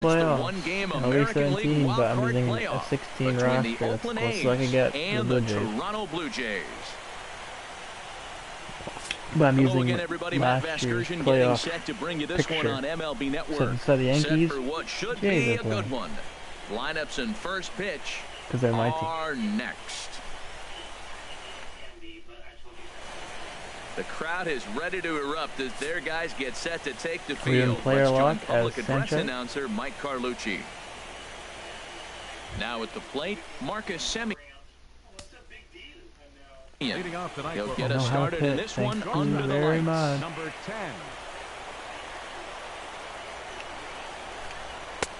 playoff. One game I'll be American League 17, but I'm wildcard using a playoff 16 between roster. the That's Oakland close so I can A's get the and Blue the Jays. Toronto Blue Jays. But I'm Hello using again, everybody. Matt last year's Vasgersian getting playoff set to bring you this one picture. on MLB Network. So instead of the Yankees, set for what should Jays be are a playing. good one. Lineups and first pitch because they're my team. are next. The crowd is ready to erupt as their guys get set to take the We're in field. player Let's join lock public as address Sanchez. announcer Mike Carlucci. Now at the plate, Marcus Semien. He'll get us started in this one under the lights. Number 10.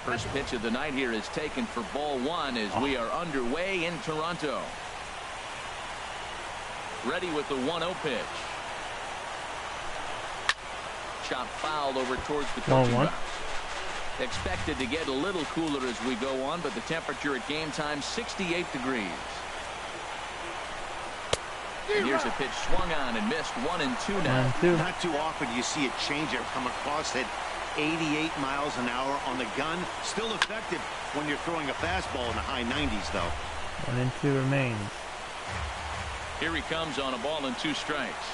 First pitch of the night here is taken for ball one as we are underway in Toronto. Ready with the 1-0 pitch. Chop foul over towards the coaching box. Expected to get a little cooler as we go on, but the temperature at game time 68 degrees. And here's a pitch swung on and missed. 1-2 now. Not too often you see a changeup come across at 88 miles an hour on the gun. Still effective when you're throwing a fastball in the high 90s, though. 1-2 remains. Here he comes on a ball and 2 strikes.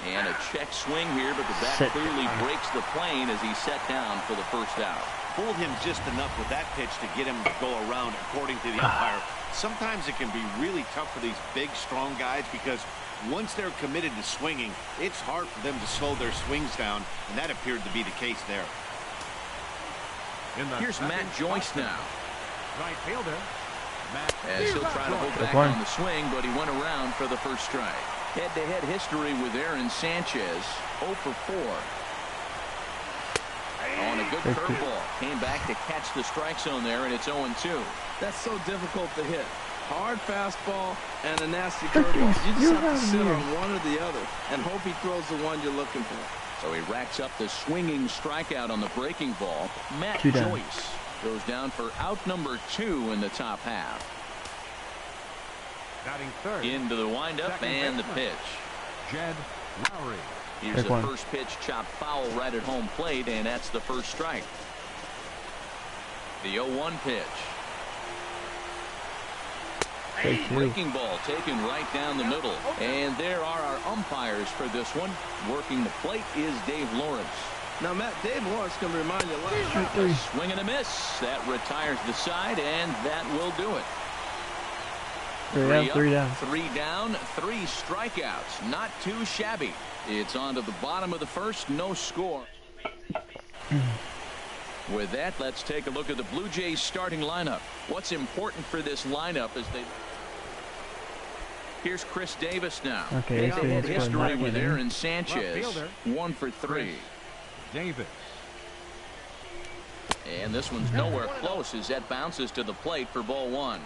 And a check swing here, but the bat clearly breaks the plane as he's set down for the first out. Fooled him just enough with that pitch to get him to go around, according to the umpire. Sometimes it can be really tough for these big, strong guys because once they're committed to swinging, it's hard for them to slow their swings down, and that appeared to be the case there. Here's Matt Joyce now. Right fielder. As he'll try to hold back on the swing, but he went around for the first strike. Head-to-head history with Aaron Sanchez, 0 for 4. On a good curveball, came back to catch the strike zone there, and it's 0-2. That's so difficult to hit. Hard fastball and a nasty curveball. You just have to sit on one or the other and hope he throws the one you're looking for. So he racks up the swinging strikeout on the breaking ball. Matt Joyce goes down for out number 2 in the top half. Batting third. Into the windup and the pitch. Jed Lowry. Here's the first pitch, chopped foul right at home plate, and that's the first strike. The 0-1 pitch. Breaking ball taken right down the middle. And there are our umpires for this one. Working the plate is Dave Lawrence. Now, Matt, Dave Lawrence can remind you a lot. A swing and a miss. That retires the side, and that will do it. 3 down. 3 down, 3 strikeouts. Not too shabby. It's on to the bottom of the first. No score. With that, let's take a look at the Blue Jays starting lineup. What's important for this lineup is here's Chris Davis now. Okay, head history with Aaron Sanchez. 1 for 3. Davis. And this one's nowhere close as that bounces to the plate for ball 1.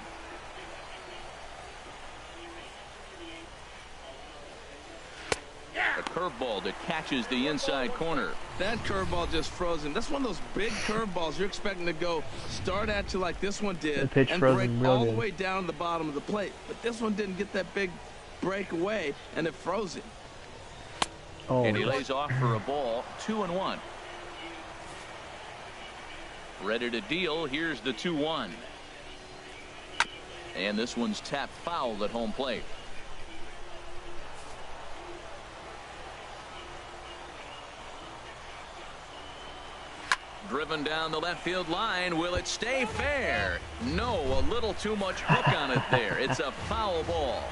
A curveball that catches the inside corner. That curveball just froze him. That's one of those big curveballs you're expecting to go start at you like this one did and break all the way down to the bottom of the plate. But this one didn't get that big break away, and it froze him. And he lays off for a ball. 2-1. Ready to deal. Here's the 2-1. And this one's tapped foul at home plate. Driven down the left field line. Will it stay fair? No, a little too much hook on it there. It's a foul ball.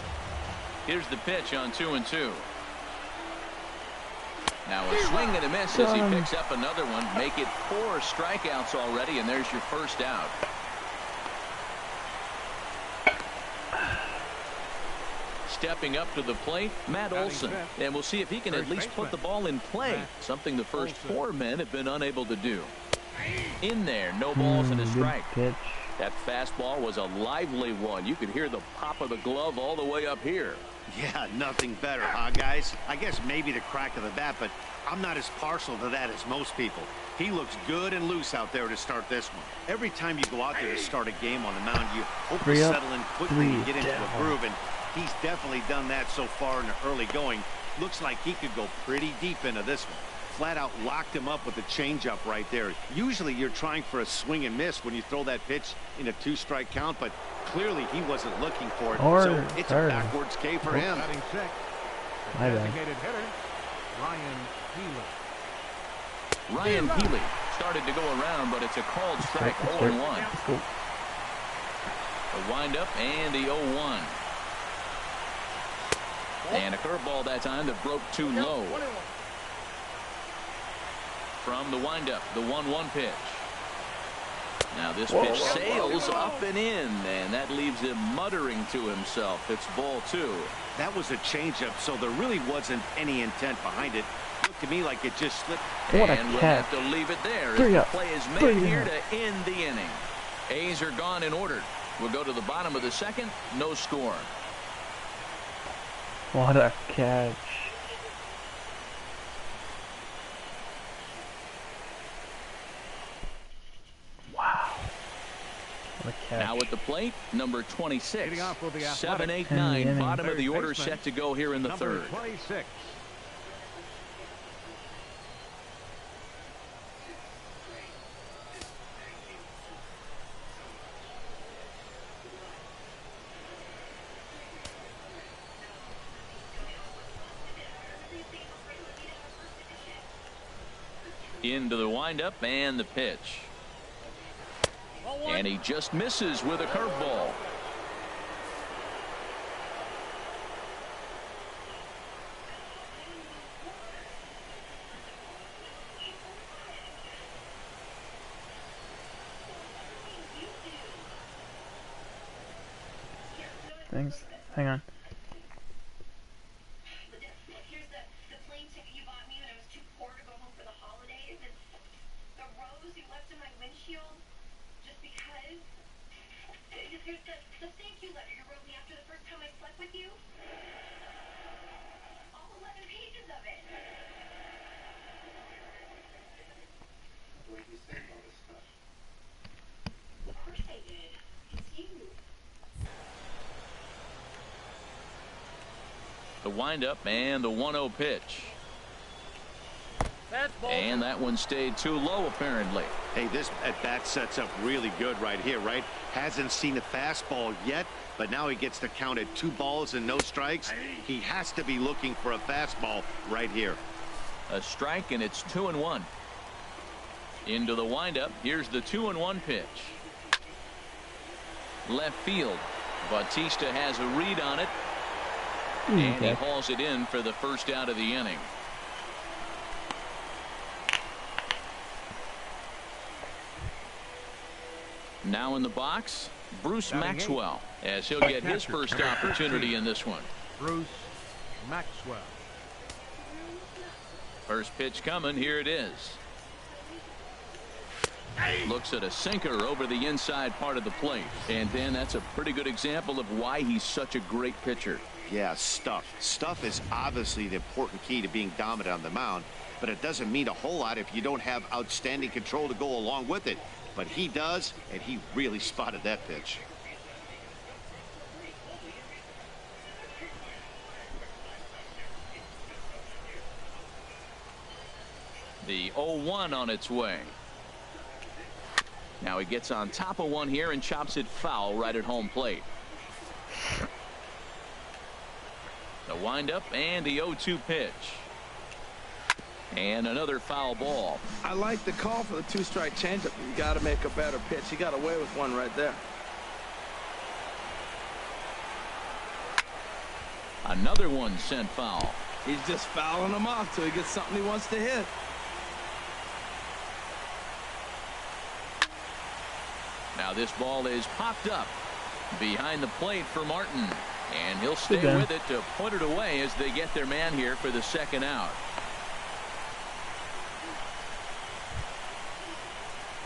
Here's the pitch on 2-2. Now a swing and a miss as he picks up another one. Make it 4 strikeouts already, and there's your first out. Stepping up to the plate, Matt Olson. And we'll see if he can at least put the ball in play, something the first 4 men have been unable to do. In there, no balls and a strike. That fastball was a lively one. You could hear the pop of the glove all the way up here. Yeah, nothing better, huh, guys? I guess maybe the crack of the bat, but I'm not as partial to that as most people. He looks good and loose out there to start this one. Every time you go out there to start a game on the mound, you hope to settle in quickly and get into a groove, and he's definitely done that so far in the early going. Looks like he could go pretty deep into this one. flat out locked him up with the changeup right there. Usually you're trying for a swing and miss when you throw that pitch in a 2-strike count, but clearly he wasn't looking for it. Or so it's third. a backwards K for him. Batting sixth, the My bad. designated hitter, Ryan Healy. Ryan Healy started to go around, but it's a called strike. 0-1. Cool. A windup and the 0-1. And a curveball that time that broke too low. From the windup, the 1-1 pitch. Now this pitch sails up and in, and that leaves him muttering to himself. It's ball 2. That was a changeup, so there really wasn't any intent behind it. Looked to me like it just slipped. What a And we'll catch. have to leave it there as Three the up. play is Three made here up. to end the inning. A's are gone and ordered. We'll go to the bottom of the second. No score. What a catch. Wow. What a catch. Now at the plate, number 26. Leading off with the 7, 8, Athletic. 9. Inning. Bottom of the Third order baseman, set to go here in the Number third. 26. Into the windup and the pitch. And he just misses with a curveball. Thanks. Hang on. Here's the plane ticket you bought me when I was too poor to go home for the holidays, and the rose you left in my windshield just because. Here's the thank you letter you wrote me after the first time I slept with you. All 11 pages of it. Of course I did. It's you. The windup and the 1-0 pitch. And that one stayed too low, apparently. Hey, this at-bat sets up really good right here, right? Hasn't seen a fastball yet, but now he gets to count at 2 balls and no strikes. He has to be looking for a fastball right here. A strike, and it's 2-1. Into the windup. Here's the 2-1 pitch. Left field. Bautista has a read on it. And he hauls it in for the first out of the inning. Now in the box, Bruce Maxwell, as he'll get his first opportunity in this one. Bruce Maxwell. First pitch coming. Here it is. Looks at a sinker over the inside part of the plate. And then that's a pretty good example of why he's such a great pitcher. Yeah, stuff. Stuff is obviously the important key to being dominant on the mound, but it doesn't mean a whole lot if you don't have outstanding control to go along with it. But he does, and he really spotted that pitch. The 0-1 on its way. Now he gets on top of one here and chops it foul right at home plate. The windup and the 0-2 pitch. And another foul ball. I like the call for the 2-strike changeup. You got to make a better pitch. He got away with one right there. Another one sent foul. He's just fouling them off till he gets something he wants to hit. Now this ball is popped up behind the plate for Martin. And he'll stay Good with it to put it away as they get their man here for the second out.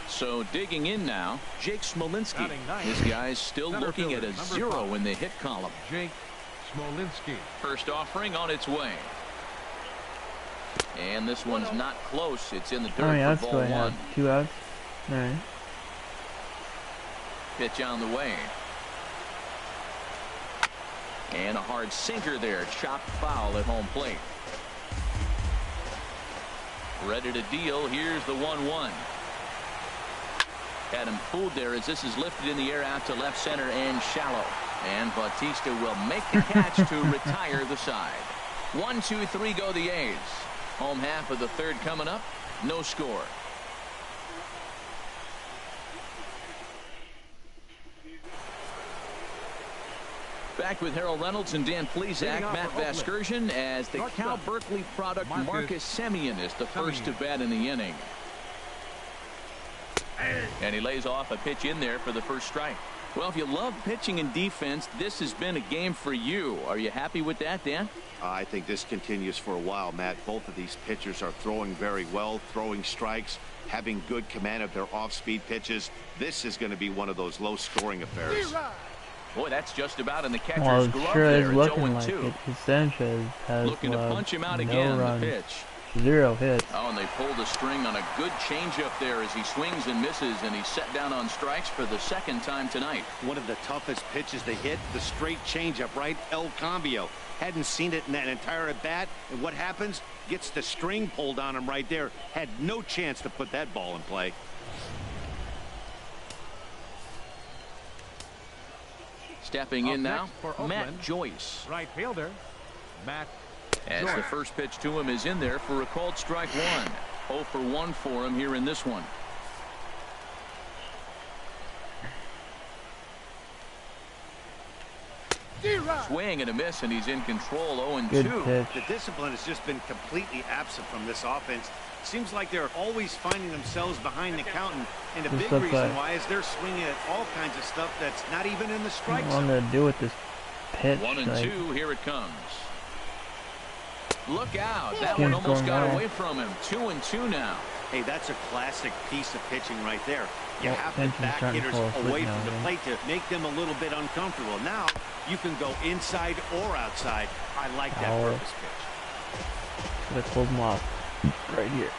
So digging in now, Jake Smolinski. Batting ninth. This guy's still Center looking at fielder, a number 0 5. in the hit column. Jake Smolinski. First offering on its way. And this one's not close. It's in the How many dirt outs for do ball I have? 1. 2 outs? Alright. Pitch on the way. And a hard sinker there. Chopped foul at home plate. Ready to deal. Here's the 1-1. Had him fooled there as this is lifted in the air out to left center and shallow. And Bautista will make the catch to retire the side. 1, 2, 3 go the A's. Home half of the third coming up. No score. Back with Harold Reynolds and Dan Plesac. Matt Vasgersian as the Cal Berkeley product Marcus Semien is the first to bat in the inning. And he lays off a pitch in there for the first strike. Well, if you love pitching and defense, this has been a game for you. Are you happy with that, Dan? I think this continues for a while, Matt. Both of these pitchers are throwing very well, throwing strikes, having good command of their off-speed pitches. This is going to be one of those low-scoring affairs. Boy, that's just about in the catcher's Well, it glove sure there. is It's looking like 0-2. it. Sanchez has Looking to punch him out no again. runs, The pitch. 0 hits. Oh, and they pulled the string on a good changeup there as he swings and misses, and he's set down on strikes for the second time tonight. One of the toughest pitches to hit, the straight changeup, right? El Cambio. Hadn't seen it in that entire at bat, and what happens? Gets the string pulled on him right there. Had no chance to put that ball in play. Stepping in now, next for Matt Oakland, Joyce. right fielder, Matt As Joyce. the first pitch to him is in there for a called strike 1. 0 for 1 for him here in this one. Swing and a miss, and he's in control. 0-2. Good pitch. The discipline has just been completely absent from this offense. Seems like they're always finding themselves behind the count, and a Just big looks reason like- why is they're swinging at all kinds of stuff that's not even in the strike What zone. to do with this pitch? 1-2. Here it comes. Look out. That Yeah, one almost going got right. away from him. 2-2 now. Hey, that's a classic piece of pitching right there. You Well, have to tension's back starting to hitters fall asleep away now, from the man. plate to make them a little bit uncomfortable. Now you can go inside or outside. I like that Power. purpose pitch. Gotta close them off right here.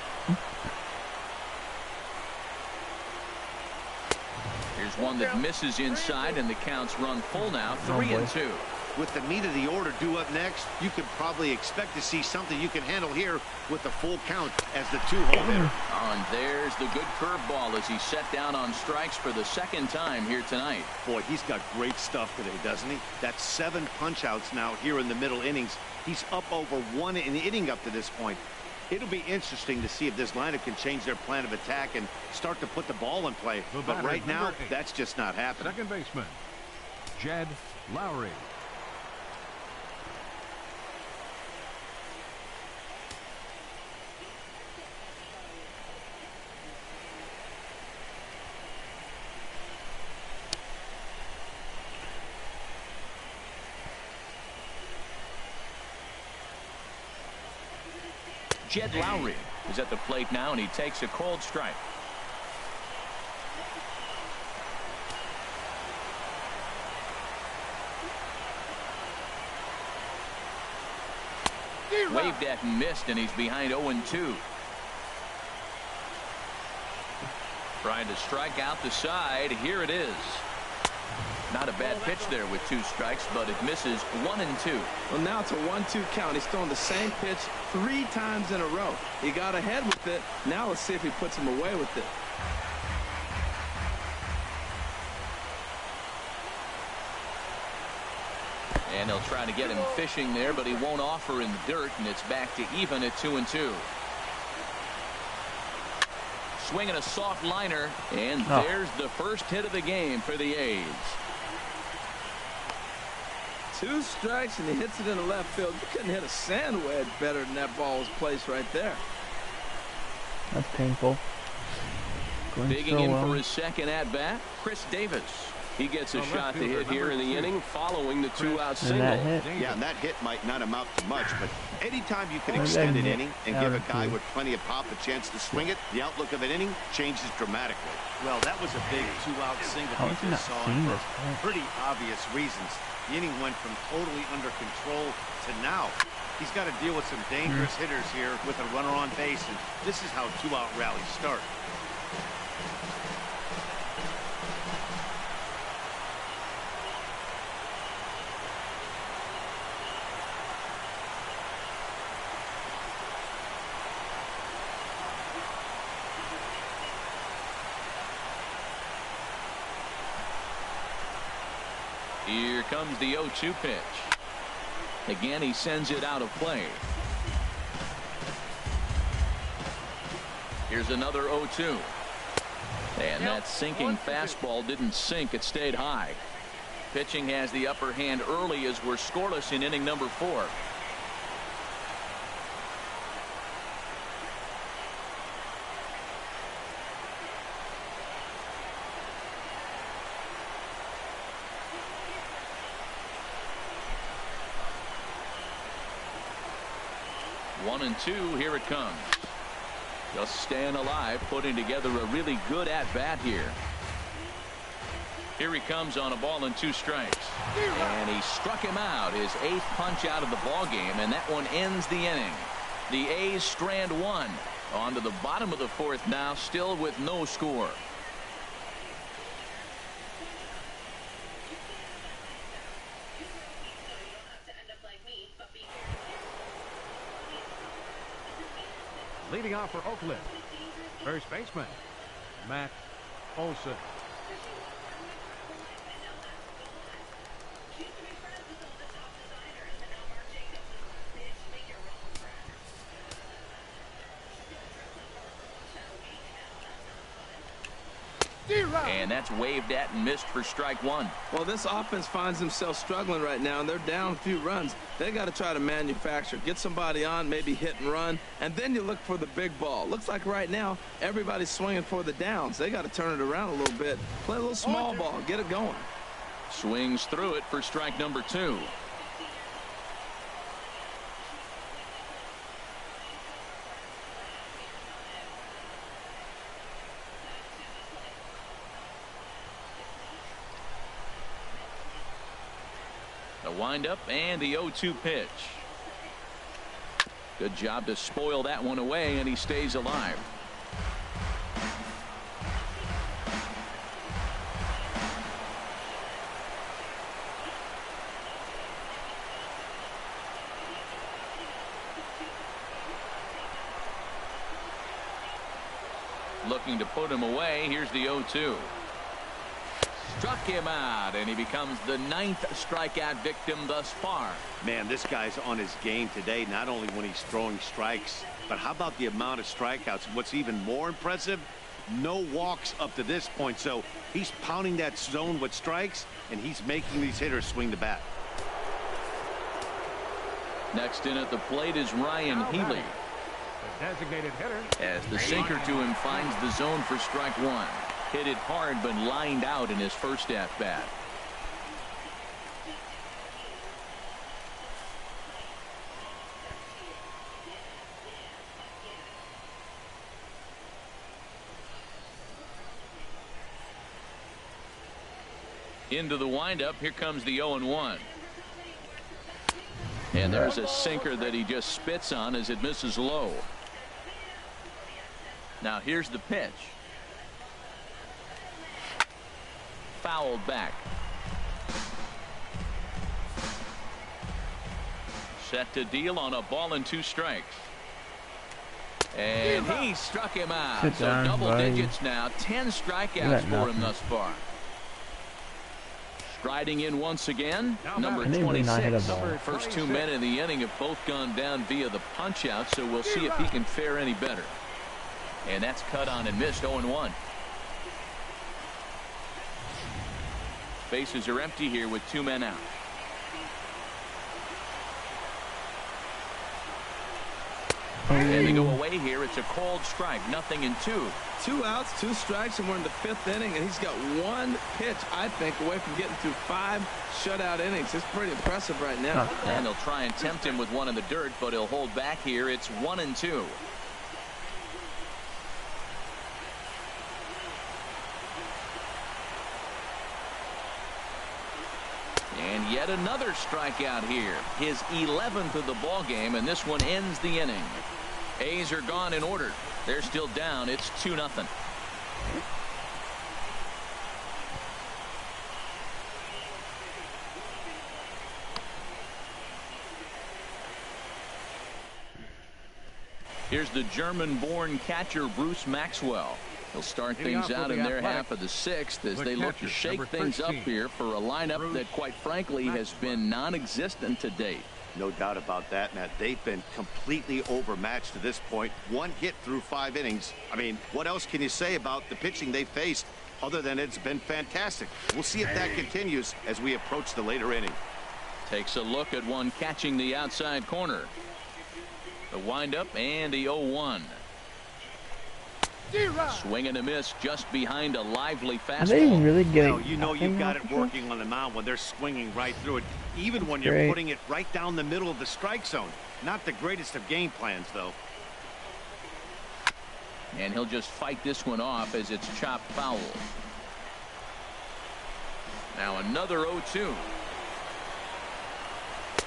Here's one that misses inside, and the count's run full now. Oh, boy. 3-2. With the meat of the order due up next, you could probably expect to see something you can handle here with the full count as the 2-hole hitter. Oh, and there's the good curveball as he's set down on strikes for the second time here tonight. Boy, he's got great stuff today, doesn't he? That's 7 punch-outs now here in the middle innings. He's up over 1 in the inning up to this point. It'll be interesting to see if this lineup can change their plan of attack and start to put the ball in play. The But batter, right now, number 8. that's just not happening. Second baseman, Jed Lowry. Jed Lowry is at the plate now, and he takes a called strike. Waved at and missed, and he's behind 0-2. Trying to strike out the side. Here it is. Not a bad pitch there with 2 strikes, but it misses 1-2. Well, now it's a 1-2 count. He's throwing the same pitch 3 times in a row. He got ahead with it. Now let's see if he puts him away with it. And they'll try to get him fishing there, but he won't offer in the dirt, and it's back to even at 2-2. Swinging a soft liner, and there's the first hit of the game for the A's. 2 strikes, and he hits it in the left field. You couldn't hit a sand wedge better than that ball was placed right there. That's painful. Going Digging so in well. for his second at-bat, Chris Davis. He gets a shot to hit here in the inning following the 2-out And single. that hit. Yeah, and that hit might not amount to much, but anytime you can Well, extend that an hit inning and out give a of guy two. with plenty of pop a chance to swing it, the outlook of an inning changes dramatically. Well, that was a big 2-out single How we is he just not saw seeing for this, man? pretty obvious reasons. The inning went from totally under control to now. He's got to deal with some dangerous hitters here with a runner on base, and this is how 2-out rallies start. Here comes the 0-2 pitch. Again, he sends it out of play. Here's another 0-2. And that sinking fastball didn't sink. It stayed high. Pitching has the upper hand early as we're scoreless in inning number 4. One and two, here it comes. Just staying alive, putting together a really good at-bat here. Here he comes on a ball and 2 strikes. And he struck him out, his 8th punch out of the ball game, and that one ends the inning. The A's strand 1. On to the bottom of the 4th now, still with no score. Leading off for Oakland, first baseman, Matt Olson. And that's waved at and missed for strike 1. Well, this offense finds themselves struggling right now, and they're down a few runs. They got to try to manufacture, get somebody on, maybe hit and run, and then you look for the big ball. Looks like right now everybody's swinging for the downs. They got to turn it around a little bit, play a little small ball, get it going. Swings through it for strike number 2. The windup and the 0-2 pitch. Good job to spoil that one away, and he stays alive. Looking to put him away. Here's the 0-2. Struck him out, and he becomes the 9th strikeout victim thus far. Man, this guy's on his game today, not only when he's throwing strikes, but how about the amount of strikeouts? What's even more impressive, no walks up to this point. So he's pounding that zone with strikes, and he's making these hitters swing the bat. Next in at the plate is Ryan Healy. The designated hitter. As the sinker to him finds the zone for strike 1. Hit it hard, but lined out in his first at-bat. Into the windup. Here comes the 0-1. And there's a sinker that he just spits on as it misses low. Now here's the pitch. Fouled back. Set to deal on a ball and 2 strikes. And he struck him out. So double digits now. 10 strikeouts for him thus far. Striding in once again, number 26. First 2 men in the inning have both gone down via the punch out, so we'll see if he can fare any better. And that's cut on and missed. 0-1. Bases are empty here with 2 men out. And they go away here. It's a cold strike. 0-2. 2 outs, 2 strikes, and we're in the 5th inning, and he's got 1 pitch, I think, away from getting through 5 shutout innings. It's pretty impressive right now. And they'll try and tempt him with one in the dirt, but he'll hold back here. It's 1-2. And yet another strikeout here. His 11th of the ball game, and this one ends the inning. A's are gone in order. They're still down. It's 2-0. Here's the German-born catcher Bruce Maxwell. He'll start things out in their half of the sixth as they look to shake things up here for a lineup that, quite frankly, has been non-existent to date. No doubt about that, Matt. They've been completely overmatched to this point. One hit through 5 innings. I mean, what else can you say about the pitching they faced other than it's been fantastic? We'll see if that continues as we approach the later inning. Takes a look at one catching the outside corner. The windup and the 0-1. Swing and a miss just behind a lively fastball. Are they really getting? Well, you know you've got it working on the mound when they're swinging right through it, even when you're putting it right down the middle of the strike zone. Not the greatest of game plans, though. And he'll just fight this one off as it's chopped foul. Now another 0-2.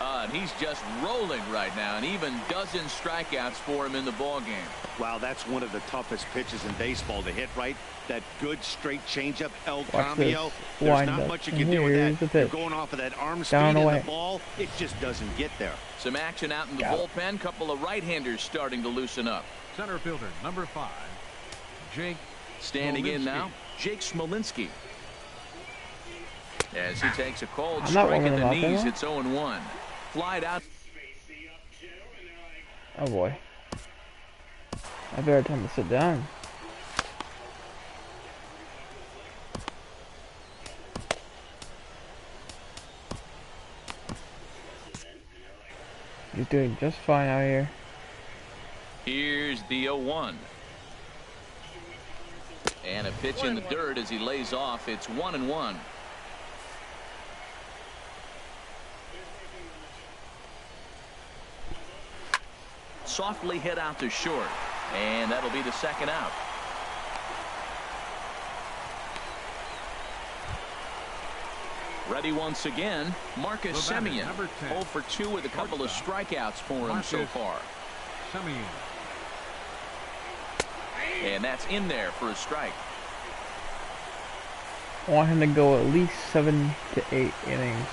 And he's just rolling right now, and even dozen strikeouts for him in the ball game. Wow, that's one of the toughest pitches in baseball to hit, right? That good straight changeup, El Watch Cameo. There's not much you can do with that. You're going off of that arm speed and the ball. It just doesn't get there. Some action out in the bullpen. Couple of right-handers starting to loosen up. Center fielder, number 5, Jake. Standing in now, Jake Smolinski. As he takes a cold strike at the knees, it's 0-1. Flied out. Oh boy. I better tell him to sit down. He's doing just fine out here. Here's the 0-1. And a pitch in the dirt as he lays off. It's 1-1. Softly hit out to short, and that'll be the second out. Ready once again, Marcus Semien. 0 for 2 with a couple of strikeouts for him so far. And that's in there for a strike. I want him to go at least 7 to 8 innings.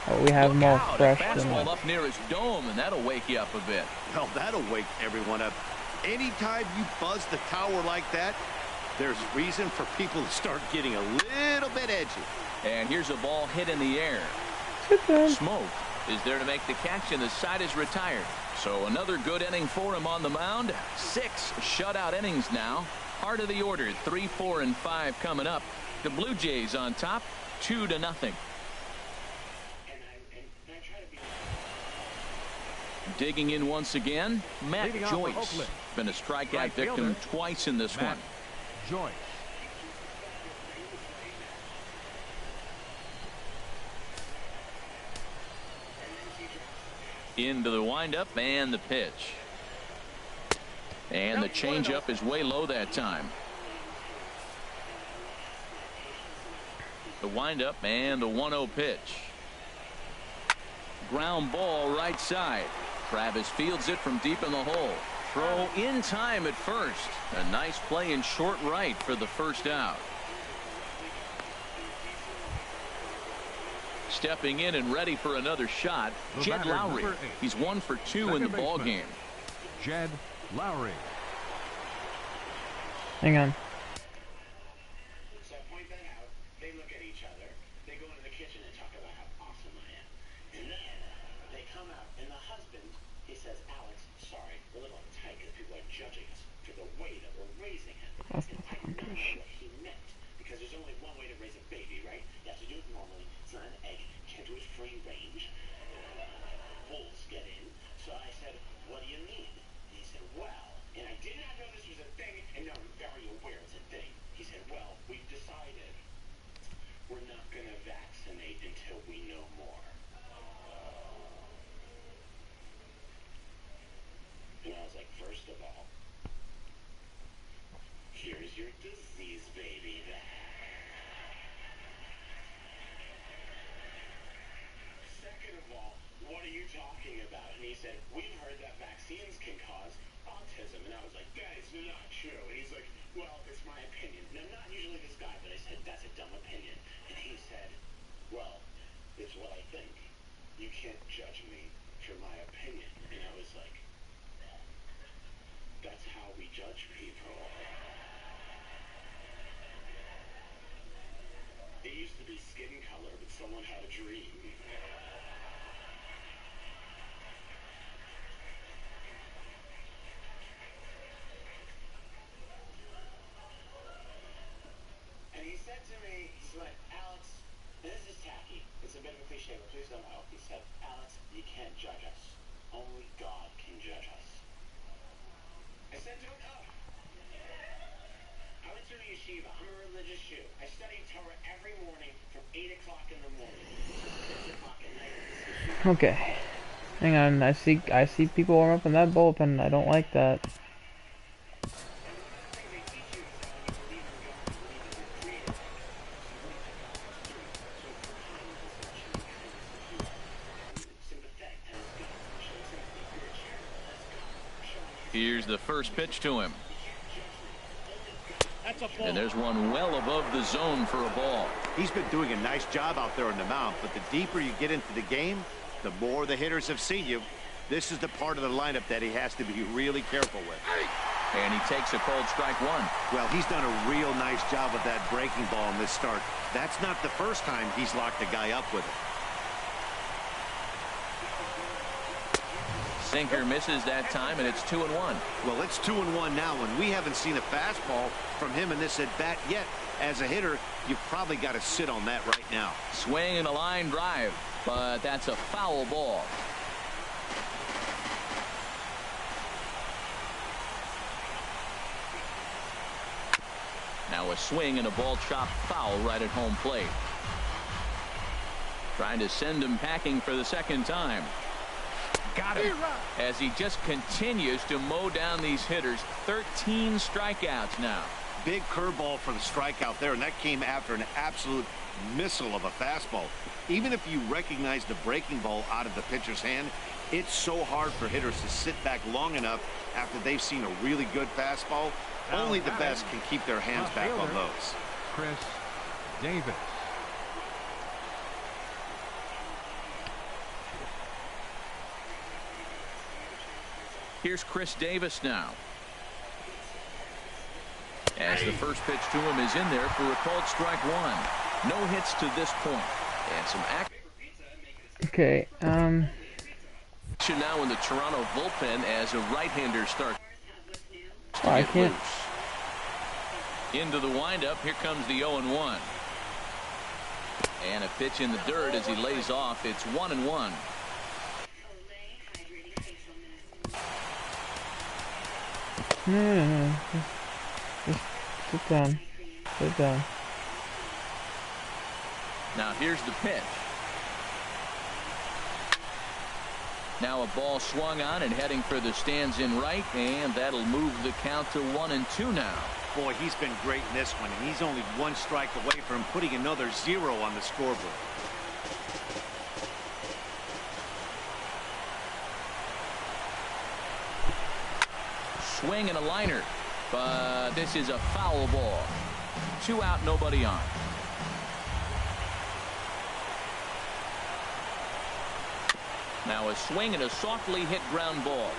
Oh, we have more fresh than that. Up near his dome, and that'll wake you up a bit. Well, that'll wake everyone up. Anytime you buzz the tower like that, there's reason for people to start getting a little bit edgy. And here's a ball hit in the air. Smoke is there to make the catch, and the side is retired. So another good inning for him on the mound. 6 shutout innings now. Heart of the order, 3, 4, and 5 coming up. The Blue Jays on top, 2-0. Digging in once again, Matt Joyce. Been a strikeout victim twice in this one. Joyce. Into the windup and the pitch. And the changeup is way low that time. The windup and the 1-0 pitch. Ground ball right side. Travis fields it from deep in the hole. Throw in time at first. A nice play in short right for the first out. Stepping in and ready for another shot, Jed Lowry. He's 1 for 2 in the ball game. Jed Lowry. Hang on. So I point that out. They look at each other. They go into the kitchen and talk about how awesome I am. And then they come out, and the husband, he says, Alex, sorry, we're a little uptight because people are judging us for the way that we're raising him. And I don't know what he meant, because there's only one way to raise a baby, right? You have to do it normally. It's not an egg. You can't do it free range. Wolves get in. So I said, what do you mean? And he said, well, and I did not know this was a thing, and now I'm very aware it's a thing. He said, well, we've decided we're not going to vaccinate until we know more. And I was like, first of all, here's your disease, baby. Second of all, what are you talking about? And he said, we've heard that vaccines can cause autism. And I was like, that is not true. And he's like, well, it's my opinion. And I'm not usually this guy, but I said, that's a dumb opinion. And he said, well, it's what I think. You can't judge me for my opinion. And I was like, That's how we judge people. It used to be skin color, but someone had a dream. And he said to me, he's like, Alex, this is tacky. It's a bit of a cliche, but please don't know. He said, Alex, you can't judge us. Only God can judge us. I said to him, oh. I went to a yeshiva. I'm a religious Jew. I studied Torah every morning from 8 o'clock in the morning to 6 o'clock at night. Okay. Hang on, I see people warm up in that bullpen. I don't like that. Here's the first pitch to him. And there's one well above the zone for a ball. He's been doing a nice job out there on the mound, but the deeper you get into the game, the more the hitters have seen you. This is the part of the lineup that he has to be really careful with. And he takes a cold strike one. Well, he's done a real nice job with that breaking ball in this start. That's not the first time he's locked a guy up with it. Sinker misses that time, and it's 2-1. Well, it's 2-1 now, and we haven't seen a fastball from him in this at-bat yet. As a hitter, you've probably got to sit on that right now. Swing and a line drive, but that's a foul ball. Now a swing and a ball chopped foul right at home plate. Trying to send him packing for the second time. Got him. As he just continues to mow down these hitters. 13 strikeouts now. Big curveball for the strikeout there, and that came after an absolute missile of a fastball. Even if you recognize the breaking ball out of the pitcher's hand, it's so hard for hitters to sit back long enough after they've seen a really good fastball. Only the best can keep their hands back on those. Chris Davis. Here's Chris Davis now. As the first pitch to him is in there for a called strike one. No hits to this point. And some action. Okay, Now in the Toronto bullpen as a right-hander starts. Oh, I can't. Into the windup. Here comes the 0-1. And a pitch in the dirt as he lays off. It's 1-1. No. Just sit down. Sit down. Now here's the pitch. Now a ball swung on and heading for the stands in right, and that'll move the count to 1-2 now. Boy, he's been great in this one, and he's only one strike away from putting another 0 on the scoreboard. Swing and a liner, but this is a foul ball. 2 out, nobody on. Now a swing and a softly hit ground ball.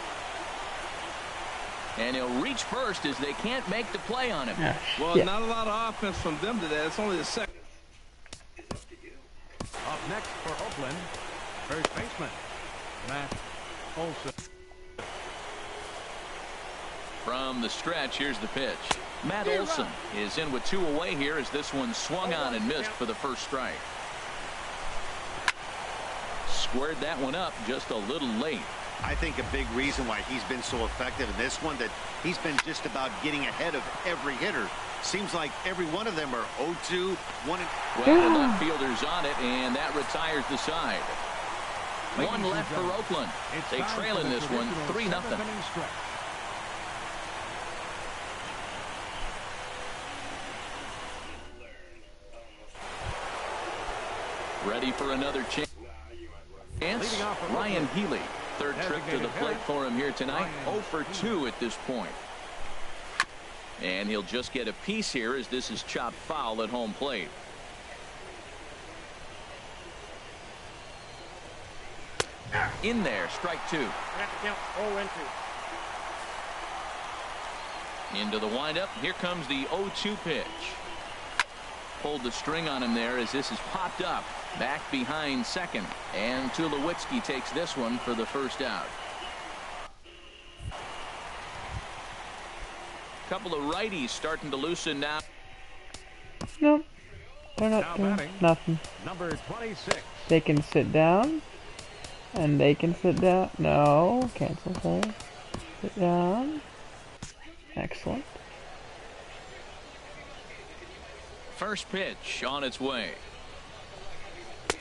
And he'll reach first as they can't make the play on him. Well, not a lot of offense from them today. It's only the second. Up next for Oakland, first baseman Matt Olson. From the stretch, here's the pitch. Matt Olson is in with 2 away here as this one swung on and missed for the first strike. Squared that one up just a little late. I think a big reason why he's been so effective in this one, that he's been just about getting ahead of every hitter. Seems like every one of them are 0-2, 1. Well, the left fielder's on it, and that retires the side. One left for Oakland. They trail in this one 3-0. Ready for another chance. Ryan Healy. Third trip to the plate for him here tonight. 0 for 2 at this point. And he'll just get a piece here as this is chopped foul at home plate. In there, strike 2. Into the windup. Here comes the 0-2 pitch. Pulled the string on him there as this is popped up. Back behind second. And Tulowitzki takes this one for the first out. Couple of righties starting to loosen now. Nope. They're not Now doing batting, nothing. number 26. They can sit down. And they can sit down. No. Cancel play. Sit down. Excellent. First pitch on its way.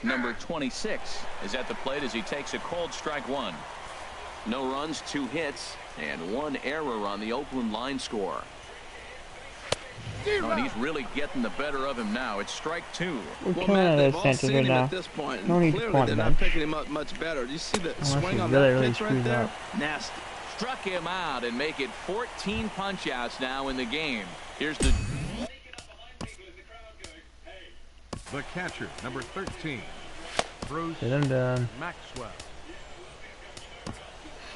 Number 26 is at the plate as he takes a called strike one. No runs, 2 hits, and 1 error on the Oakland line score. Oh, and he's really getting the better of him now. It's strike 2. We're Well, killing Matt, it they've as all Sanchez seen right him now. at this point. No need to Clearly, point they're not bench. picking him up much better. Do you see the Unless swing he on really, that really pitch right screws there? up. Nasty. Struck him out and make it 14 punch-outs now in the game. Here's the... The catcher, number 13. Bruce Sit him down. Maxwell.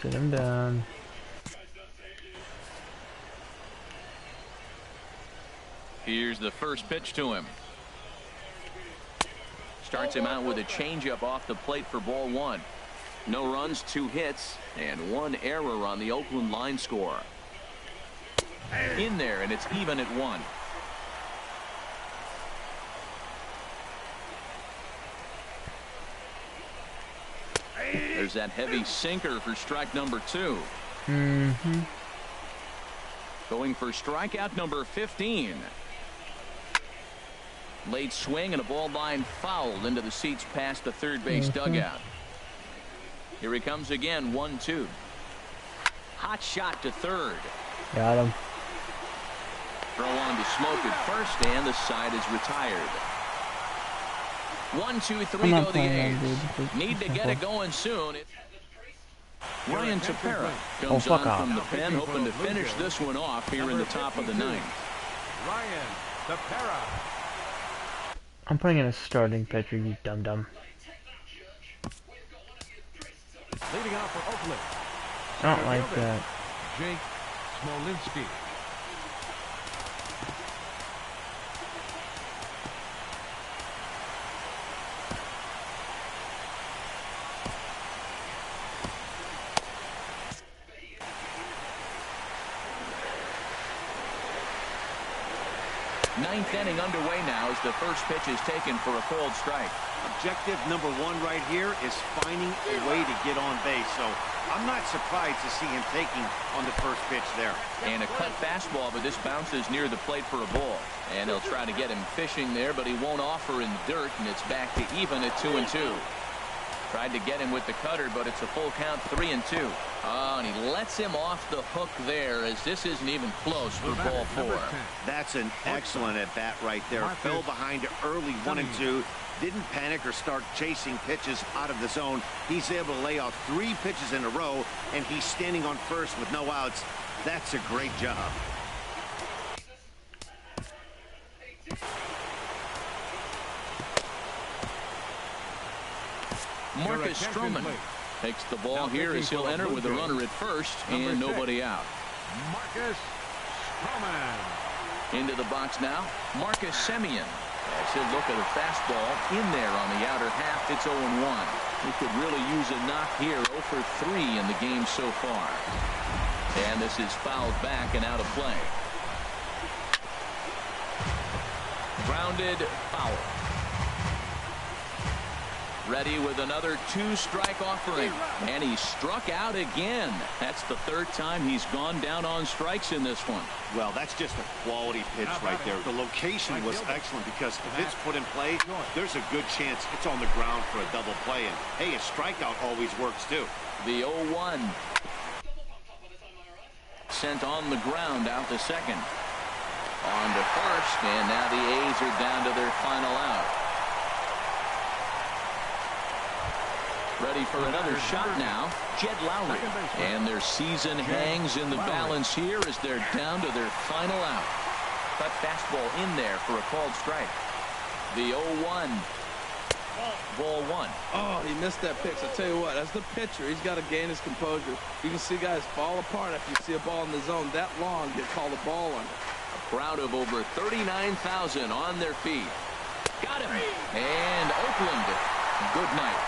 Sit him down. Here's the first pitch to him. Starts him out with a changeup off the plate for ball 1. No runs, 2 hits, and 1 error on the Oakland line score. In there, and it's even at 1. There's that heavy sinker for strike number 2. Mm-hmm. Going for strikeout number 15. Late swing and a ball line fouled into the seats past the third base dugout. Here he comes again, 1-2. Hot shot to third. Got him. Throw on to Smoke at first, and the side is retired. 1, 2, 3 I'm not go the playing A's. that, dude. Need to get it going soon. Ryan Tepera Oh, comes fuck on off. from the pen, hoping to finish this one off here in the top of the 9th. Ryan Tepera. I'm putting in a starting pitcher, you dum-dum. Leading off for Oakland. I don't like that. Jake Smolinski. Ninth inning underway now as the first pitch is taken for a called strike. Objective number 1 right here is finding a way to get on base. So I'm not surprised to see him taking on the first pitch there. And a cut fastball, but this bounces near the plate for a ball. And they'll try to get him fishing there, but he won't offer in dirt, and it's back to even at 2-2. Tried to get him with the cutter, but it's a full count, 3-2. Oh, and he lets him off the hook there as this isn't even close for ball 4. That's an excellent at-bat right there. Fell behind early 1-2. Didn't panic or start chasing pitches out of the zone. He's able to lay off 3 pitches in a row, and he's standing on first with no outs. That's a great job. Marcus Stroman takes the ball here as he'll enter with a runner at first and nobody out. Marcus Stroman. Into the box now, Marcus Semien. As he'll look at a fastball in there on the outer half. It's 0-1. He could really use a knock here. 0 for 3 in the game so far. And this is fouled back and out of play. Grounded foul. Ready with another 2-strike offering. And he struck out again. That's the 3rd time he's gone down on strikes in this one. Well, that's just a quality pitch right there. The location was excellent because if it's put in play, there's a good chance it's on the ground for a double play. And, hey, a strikeout always works, too. The 0-1. Sent on the ground out to second. On to first, and now the A's are down to their final out. Ready for another shot now, Jed Lowry. And their season hangs in the balance here as they're down to their final out. Cut fastball in there for a called strike. The 0-1. Ball one. Oh, he missed that pitch. I tell you what, as the pitcher, he's got to gain his composure. You can see guys fall apart after you see a ball in the zone that long get called a ball under. A crowd of over 39,000 on their feet. Got him. And Oakland, good night.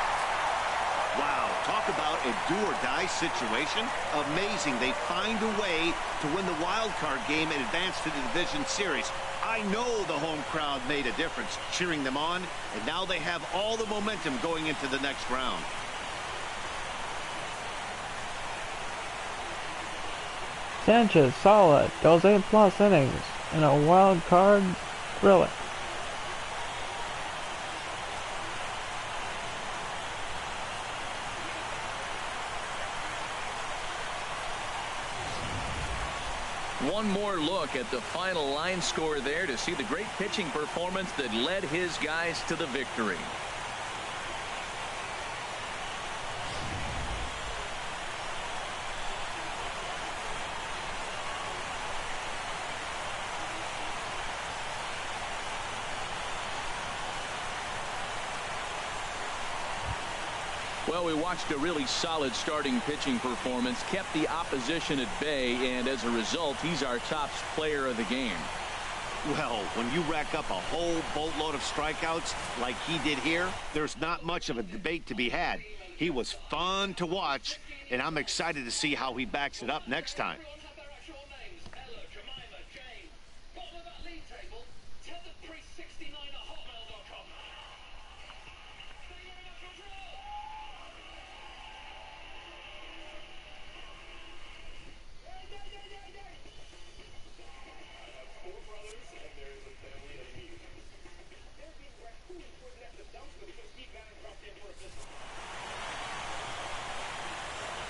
Wow, talk about a do-or-die situation. Amazing. They find a way to win the wild card game and advance to the division series. I know the home crowd made a difference, cheering them on, and now they have all the momentum going into the next round. Sanchez, solid, goes 8+ innings in a wild card thriller. One more look at the final line score there to see the great pitching performance that led his guys to the victory. Well, we watched a really solid starting pitching performance, kept the opposition at bay, and as a result, he's our top player of the game. Well, when you rack up a whole boatload of strikeouts like he did here, there's not much of a debate to be had. He was fun to watch, and I'm excited to see how he backs it up next time.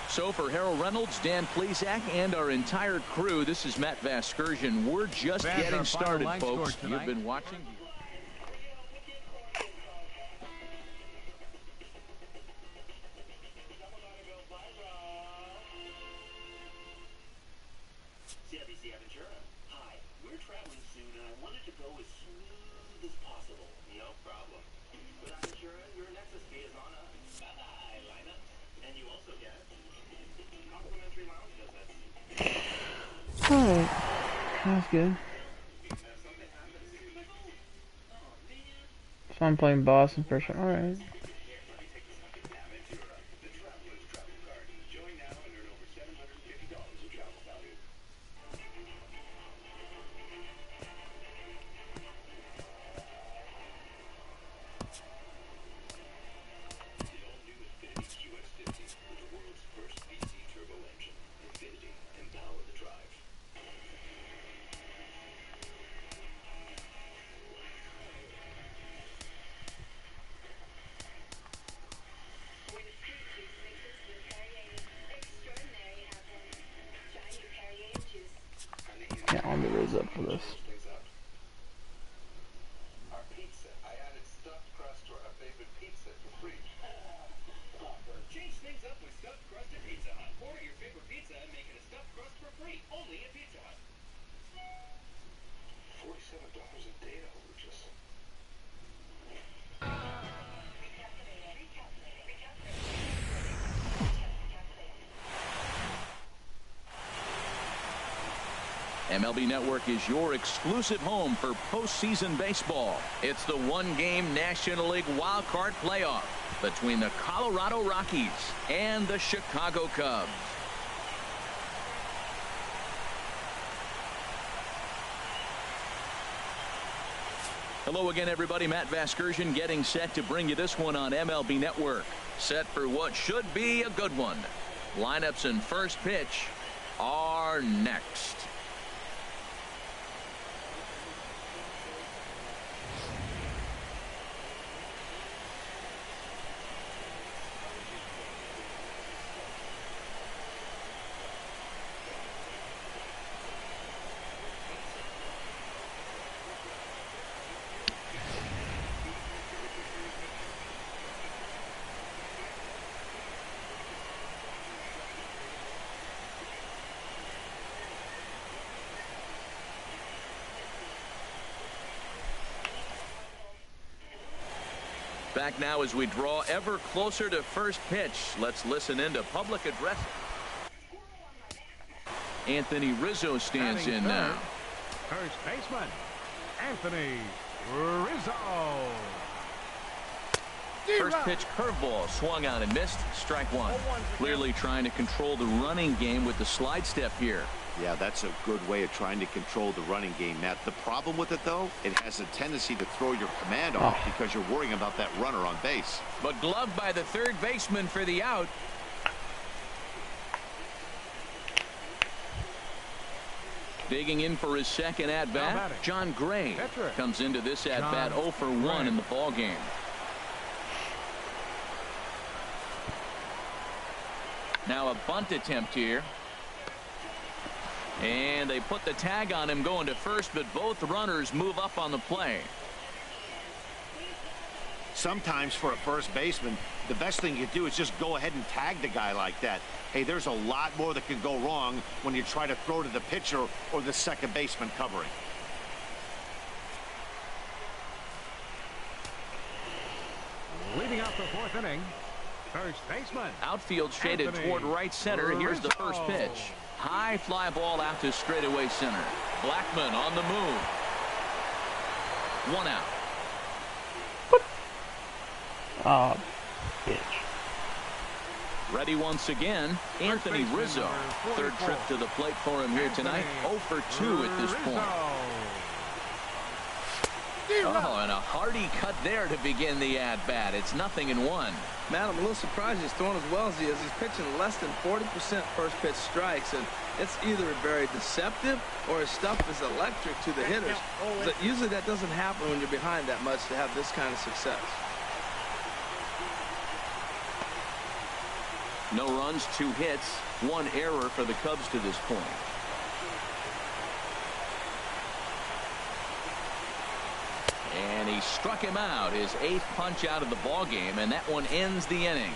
So for Harold Reynolds, Dan Plesac, and our entire crew, this is Matt Vasgersian. We're just getting started, folks. You've been watching. CIBC Aventura. Hi, we're traveling soon, and I wanted to go as smooth as possible. No problem. With Aventura, your Nexus fee is on us. Bye-bye, Lina. And you also get complimentary lounge visits. Alright, that's good. So I'm playing Boston for sure. Alright. Yeah, I'll get Riz up for this. Our pizza. I added stuffed crust to our favorite pizza for free. Change things up with stuffed crust at Pizza Hut. Order your favorite pizza and make it a stuffed crust for free. Only at Pizza Hut. $47 a day to purchase. MLB Network is your exclusive home for postseason baseball. It's the one-game National League Wild Card playoff between the Colorado Rockies and the Chicago Cubs. Hello again, everybody. Matt Vasgersian getting set to bring you this one on MLB Network. Set for what should be a good one. Lineups and first pitch are next. Back now as we draw ever closer to first pitch. Let's listen into public address. Anthony Rizzo stands in now. First baseman, Anthony Rizzo. First pitch curveball swung on and missed. Strike one. Clearly trying to control the running game with the slide step here. Yeah, that's a good way of trying to control the running game, Matt. The problem with it, though, it has a tendency to throw your command off because you're worrying about that runner on base. But gloved by the third baseman for the out. Digging in for his second at-bat, John Gray comes into this at-bat 0 for 1 in the ball game. Now a bunt attempt here. And they put the tag on him going to first, but both runners move up on the play. Sometimes for a first baseman, the best thing you do is just go ahead and tag the guy like that. Hey, there's a lot more that can go wrong when you try to throw to the pitcher or the second baseman covering. Leading out the fourth inning, first baseman. Outfield shaded Anthony toward right center. Here's the first pitch. High fly ball out to straightaway center. Blackman on the move. 1 out. Oh, bitch. Ready once again, Anthony Rizzo. Third trip to the plate for him here tonight. 0 for 2 at this point. Oh, and a hearty cut there to begin the at-bat. It's 0-1. Matt, I'm a little surprised he's throwing as well as he is. He's pitching less than 40% first pitch strikes, and it's either very deceptive or his stuff is electric to the hitters. But usually that doesn't happen when you're behind that much to have this kind of success. No runs, 2 hits, 1 error for the Cubs to this point. And he struck him out, his 8th punch out of the ball game, and that one ends the inning.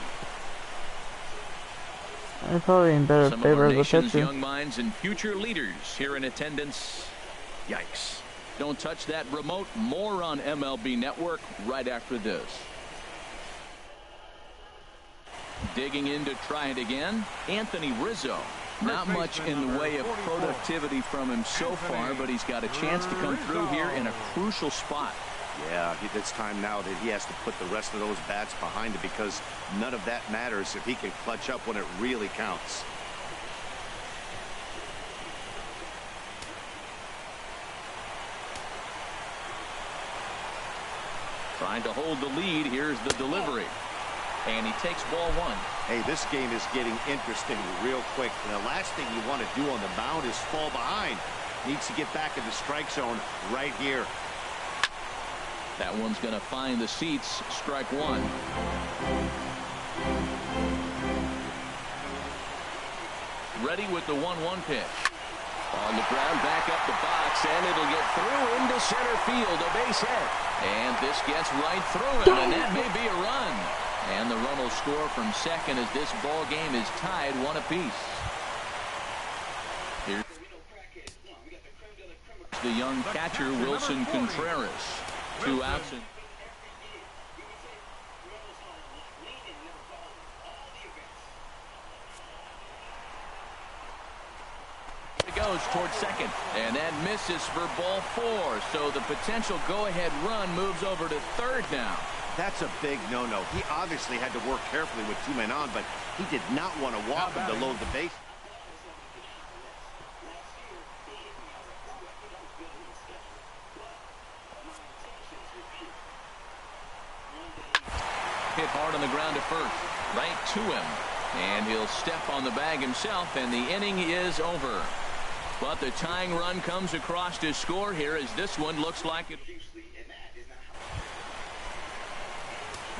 I'm probably in better Some favor of of our the nation's pitcher. young minds and future leaders here in attendance. Yikes. Don't touch that remote. More on MLB Network right after this. Digging in to try it again, Anthony Rizzo. Not much in the way of productivity from him so far, but he's got a chance to come through here in a crucial spot. Yeah, it's time now that he has to put the rest of those bats behind him because none of that matters if he can clutch up when it really counts. Trying to hold the lead. Here's the delivery. And he takes ball 1. Hey, this game is getting interesting real quick. And the last thing you want to do on the mound is fall behind. Needs to get back in the strike zone right here. That one's going to find the seats. Strike 1. Ready with the 1-1 pitch. On the ground, back up the box, and it'll get through into center field, a base hit. And this gets right through him, and that may be a run. And the run will score from second as this ball game is tied 1 apiece. Here's the young catcher, Wilson Contreras. 2 outs. It goes towards second, and that misses for ball 4. So the potential go-ahead run moves over to third now. That's a big no-no. He obviously had to work carefully with 2 men on, but he did not want to walk him to load the base. Hit hard on the ground to first, right to him. And he'll step on the bag himself, and the inning is over. But the tying run comes across to score here as this one looks like it.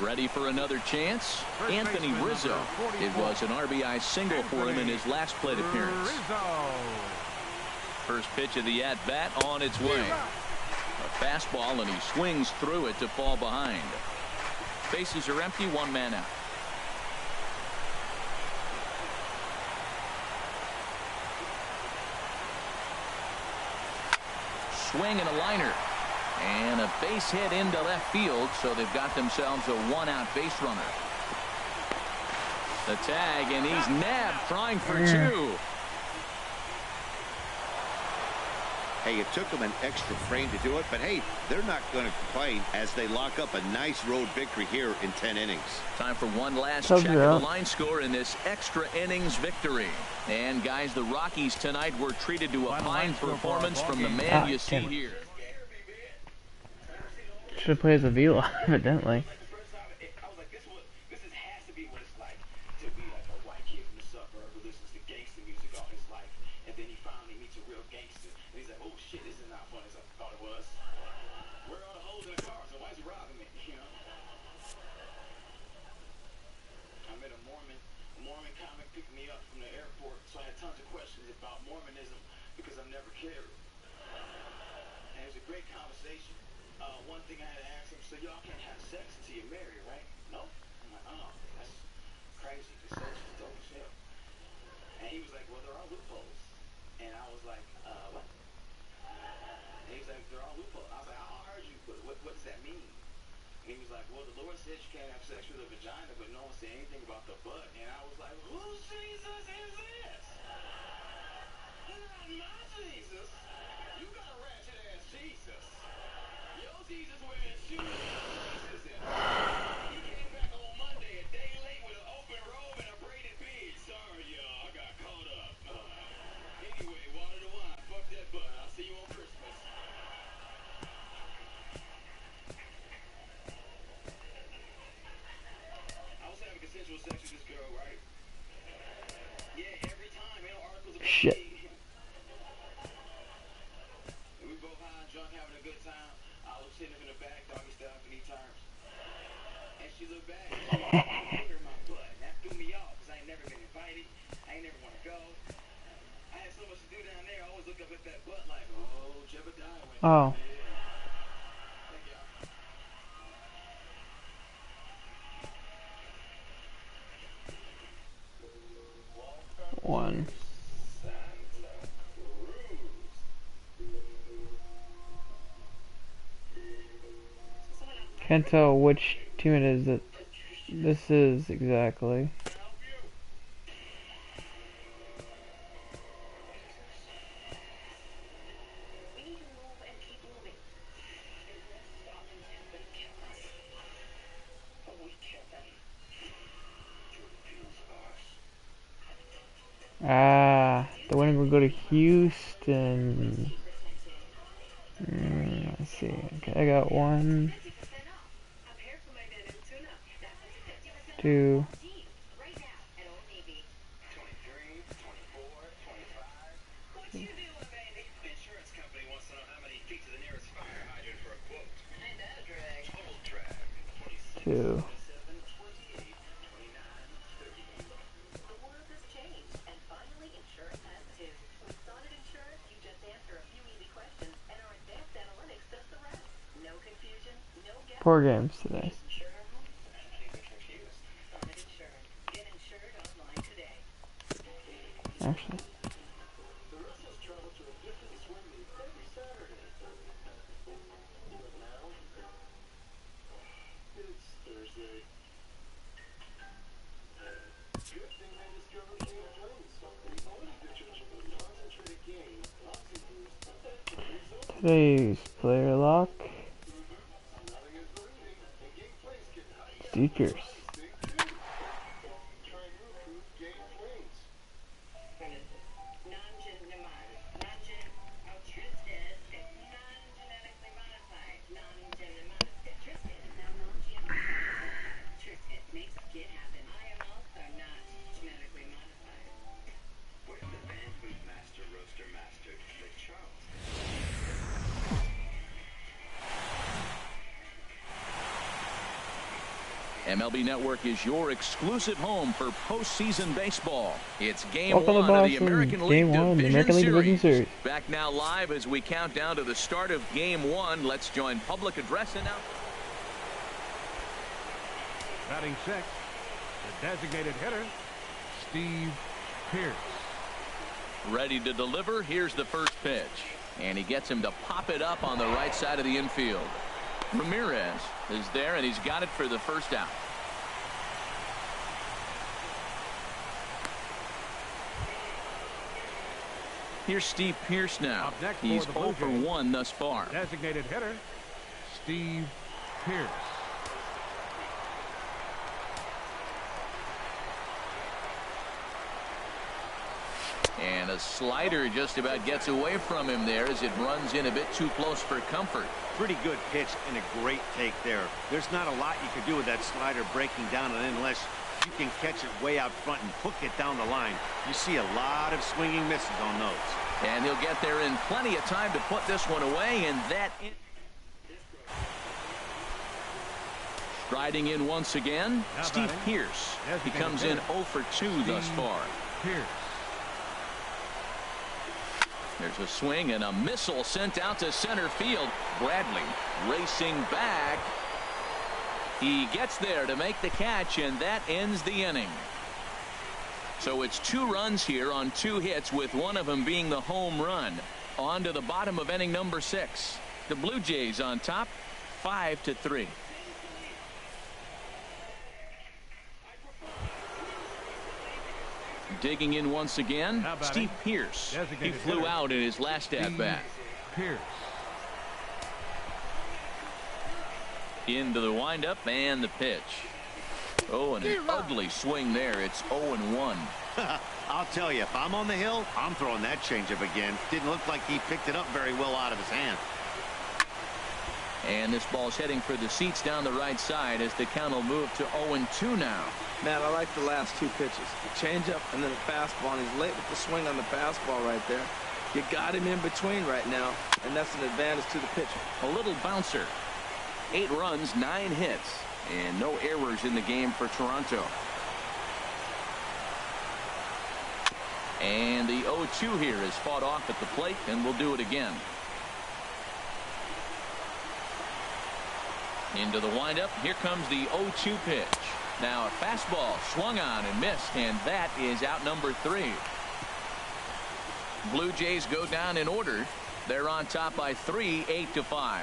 Ready for another chance? Anthony Rizzo. It was an RBI single for him in his last plate appearance. First pitch of the at-bat on its way. A fastball, and he swings through it to fall behind. Bases are empty, 1 man out. Swing and a liner. And a base hit into left field, so they've got themselves a one-out base runner. The tag, and he's nabbed, trying for two. Hey, it took them an extra frame to do it, but hey, they're not going to complain as they lock up a nice road victory here in 10 innings. Time for one last check of the line score in this extra innings victory. And guys, the Rockies tonight were treated to a fine performance from the man you see here. Should have played as a Vila, evidently. Shit. Oh. One. Can't tell which team it is that this is exactly. The winning will go to Houston. Let's see. Okay, I got 1, 2. Two. Four games today. Actually. Today's player lock. Seekers. MLB Network is your exclusive home for postseason baseball. It's Game Welcome 1 of the American League Division Series. Back now live as we count down to the start of Game 1. Let's join public address announcement. Batting sixth, the designated hitter, Steve Pearce. Ready to deliver. Here's the first pitch. And he gets him to pop it up on the right side of the infield. Ramirez is there, and he's got it for the first out. Here's Steve Pearce now. He's 0 for 1 thus far. Designated hitter, Steve Pearce. And a slider just about gets away from him there as it runs in a bit too close for comfort. Pretty good pitch and a great take there. There's not a lot you can do with that slider breaking down and unless you can catch it way out front and hook it down the line. You see a lot of swinging misses on those. And he'll get there in plenty of time to put this one away, and that striding in once again, Steve Pearce. He comes in 0 for 2 thus far. Pearce. There's a swing and a missile sent out to center field. Bradley racing back. He gets there to make the catch, and that ends the inning. So it's 2 runs here on 2 hits, with one of them being the home run. On to the bottom of inning number 6. The Blue Jays on top, 5-3. Digging in once again, Steve Pearce. He flew out in his last at-bat. Pearce. Into the windup and the pitch. Oh, and an ugly swing there. It's 0-1. I'll tell you, if I'm on the hill, I'm throwing that changeup again. Didn't look like he picked it up very well out of his hand. And this ball's heading for the seats down the right side as the count will move to 0-2 now. Man, I like the last 2 pitches. The changeup and then the fastball. And he's late with the swing on the fastball right there. You got him in between right now, and that's an advantage to the pitcher. A little bouncer. 8 runs, 9 hits, and no errors in the game for Toronto. And the 0-2 here is fought off at the plate, and we'll do it again. Into the windup. Here comes the 0-2 pitch. Now a fastball swung on and missed, and that is out number 3. Blue Jays go down in order. They're on top by 3, 8-5.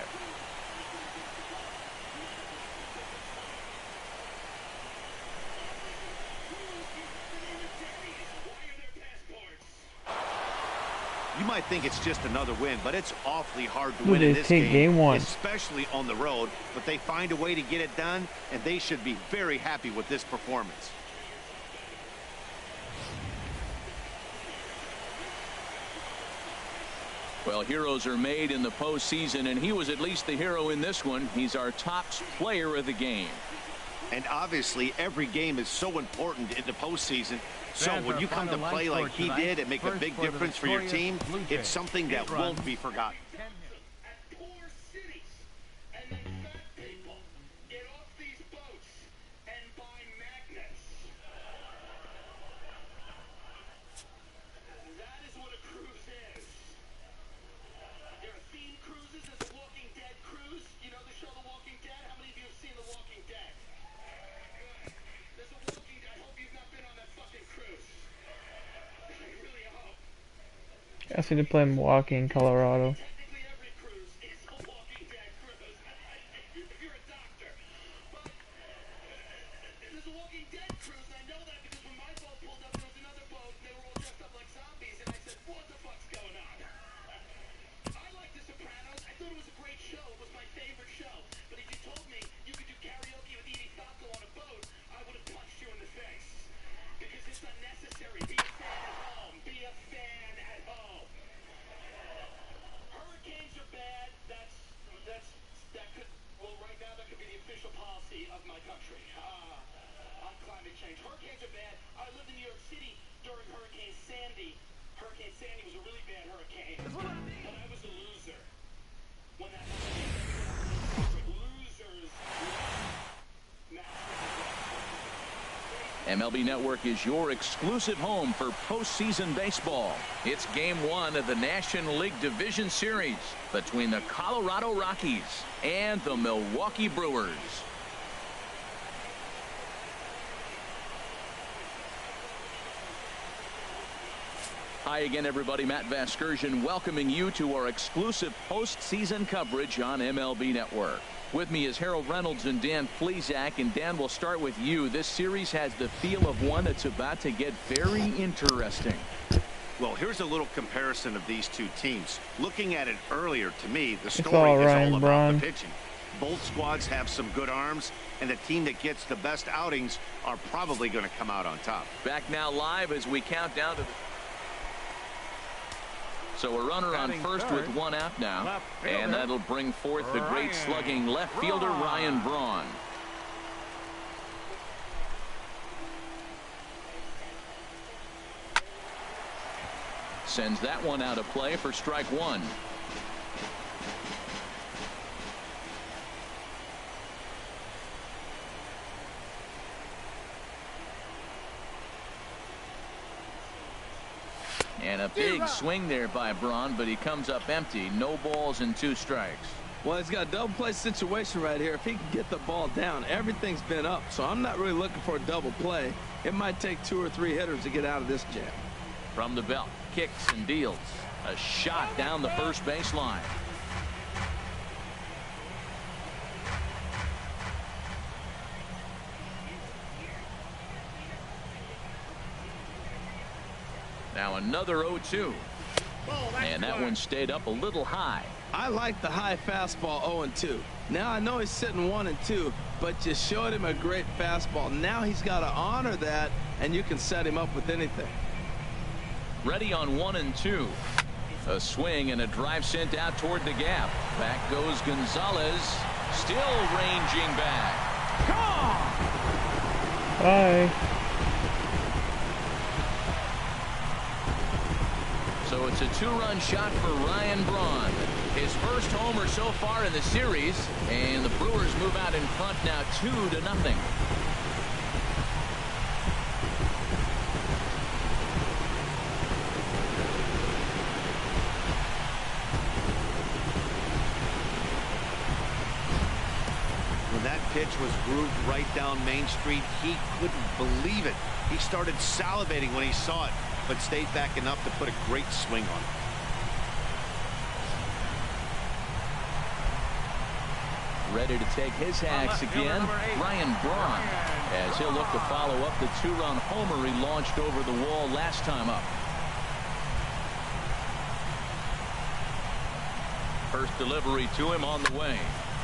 You might think it's just another win, but it's awfully hard to win in this game, especially on the road. But they find a way to get it done, and they should be very happy with this performance. Well, heroes are made in the postseason, and he was at least the hero in this one. He's our top player of the game. And obviously, every game is so important in the postseason. So when you come to play like he did and make a big difference for your team, it's something that won't be forgotten. I see to play Milwaukee in Colorado. MLB Network is your exclusive home for postseason baseball. It's Game 1 of the National League Division Series between the Colorado Rockies and the Milwaukee Brewers. Hi again, everybody. Matt Vasgersian welcoming you to our exclusive postseason coverage on MLB Network. With me is Harold Reynolds and Dan Plesac. And Dan, we'll start with you. This series has the feel of one that's about to get very interesting. Well, here's a little comparison of these two teams. Looking at it earlier, to me, the story all is Ryan all about Braun. the pitching. Both squads have some good arms, and the team that gets the best outings are probably going to come out on top. Back now live as we count down to the... So a runner on first with one out now, and that'll bring forth the great slugging left fielder Ryan Braun. Sends that one out of play for strike one. And a big swing there by Braun, but he comes up empty. No balls and 2 strikes. Well, he's got a double play situation right here. If he can get the ball down, everything's been up. So I'm not really looking for a double play. It might take 2 or 3 hitters to get out of this jam. From the belt, kicks and deals. A shot down the first baseline. Now another 0-2. And that one stayed up a little high. I like the high fastball 0-2. Now I know he's sitting 1-2, but you showed him a great fastball. Now he's got to honor that, and you can set him up with anything. Ready on 1-2. A swing and a drive sent out toward the gap. Back goes Gonzalez. Still ranging back. Gone! Bye. So it's a 2-run shot for Ryan Braun. His first homer so far in the series, and the Brewers move out in front now 2-0. When that pitch was grooved right down Main Street, he couldn't believe it. He started salivating when he saw it, but stayed back enough to put a great swing on it. Ready to take his hacks again, Ryan Braun, as he'll look to follow up the 2-run homer he launched over the wall last time up. First delivery to him on the way.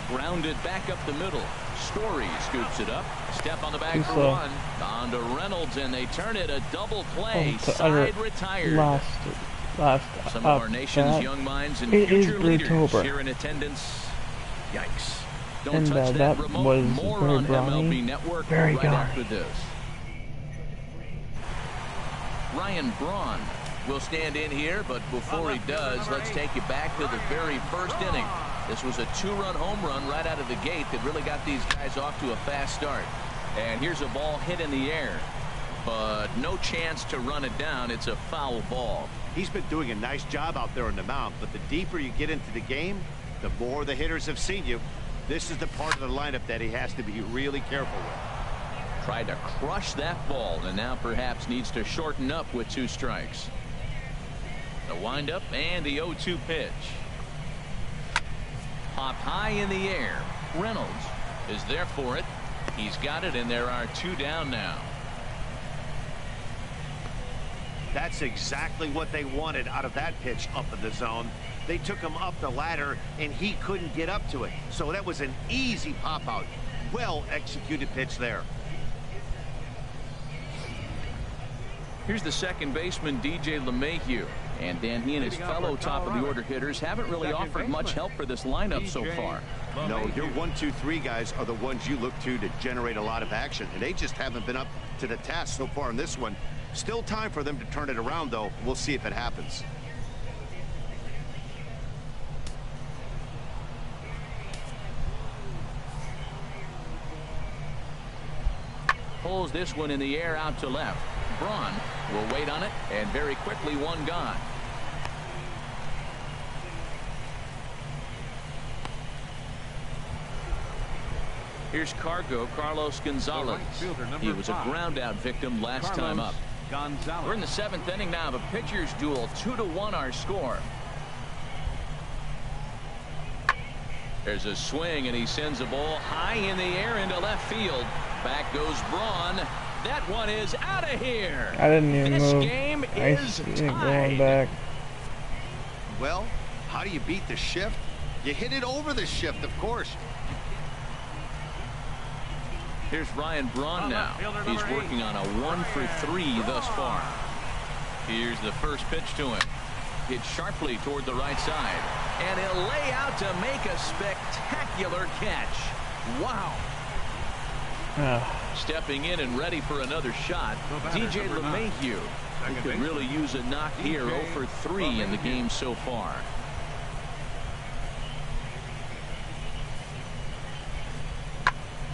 Grounded back up the middle. Story scoops it up. Step on the back for one. On to Reynolds, and they turn it a double play. Side retired. Last Some of our nation's young minds and future leaders here in attendance. Yikes. Don't touch that remote. Was More very on browny. MLB Network Very right after this. Ryan Braun will stand in here, but before he does, let's take you back to the very first inning. This was a 2-run home run right out of the gate that really got these guys off to a fast start. And here's a ball hit in the air, but no chance to run it down. It's a foul ball. He's been doing a nice job out there on the mound, but the deeper you get into the game, the more the hitters have seen you. This is the part of the lineup that he has to be really careful with. Tried to crush that ball, and now perhaps needs to shorten up with 2 strikes. The windup and the 0-2 pitch. Popped high in the air. Reynolds is there for it. He's got it, and there are 2 down now. That's exactly what they wanted out of that pitch up in the zone. They took him up the ladder, and he couldn't get up to it. So that was an easy pop-out. Well executed pitch there. Here's the second baseman, DJ LeMahieu. And Dan, he and his fellow top-of-the-order hitters haven't really offered much help for this lineup so far. No, your 1, 2, 3 guys are the ones you look to generate a lot of action, and they just haven't been up to the task so far in this one. Still time for them to turn it around, though. We'll see if it happens. Pulls this one in the air out to left. Braun will wait on it, and very quickly 1 gone. Here's Carlos Gonzalez. He was a ground out victim last time up. Gonzalez. We're in the 7th inning now of a pitcher's duel. 2-1 our score. There's a swing, and he sends a ball high in the air into left field. Back goes Braun. That one is out of here. I didn't even this move. Game I is see it tied. going back. Well, how do you beat the shift? You hit it over the shift, of course. Here's Ryan Braun now. He's working on a 1-for-3 thus far. Here's the first pitch to him. Hit sharply toward the right side. And he'll lay out to make a spectacular catch. Wow. Stepping in and ready for another shot, DJ LeMahieu, who could really use a knock here. 0-for-3 in the game so far.